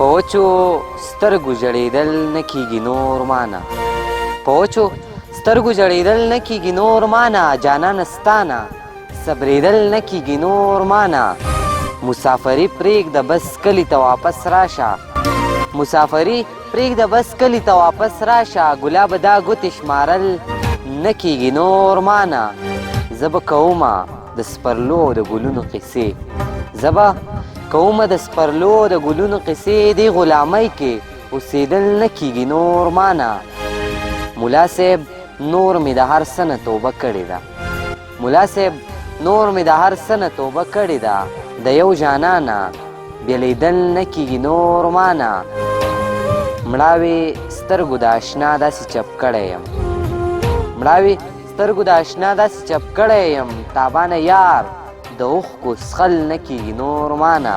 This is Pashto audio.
په وچو سترګو ژړېدل نه کیږي نور مانه په وچو سترګو ژړېدل نه کیږي نور مانه جانانه ستا نه صبرېدل نه کیږي نور مانه مسافري پرېږده بس کلي ته واپس راشه مسافري پرېږده بس کلي ته واپس راشه ګلابه دا ګوتې شمارل نه کیږي نور مانه زه به کومه د سپرلو د ګلونو قصې زه به کومه د سپرلو د ګلونو قصې دې غلامۍ کې اوسېدل نه کیږي نور مانه ملا صاحب نور مې د هر څه نه توبه کړې ده ملا صاحب نور مې د هر څه نه توبه کړې ده د یو جانانه بېلېدل نه کیږي نور مانه مړاوې سترګو د اشنا داسې چپ کړی یم مړاوې سترګو د اشنا داسې چپ کړی یم تابانه یار د اوښکو څښل نه کیږي نور مانه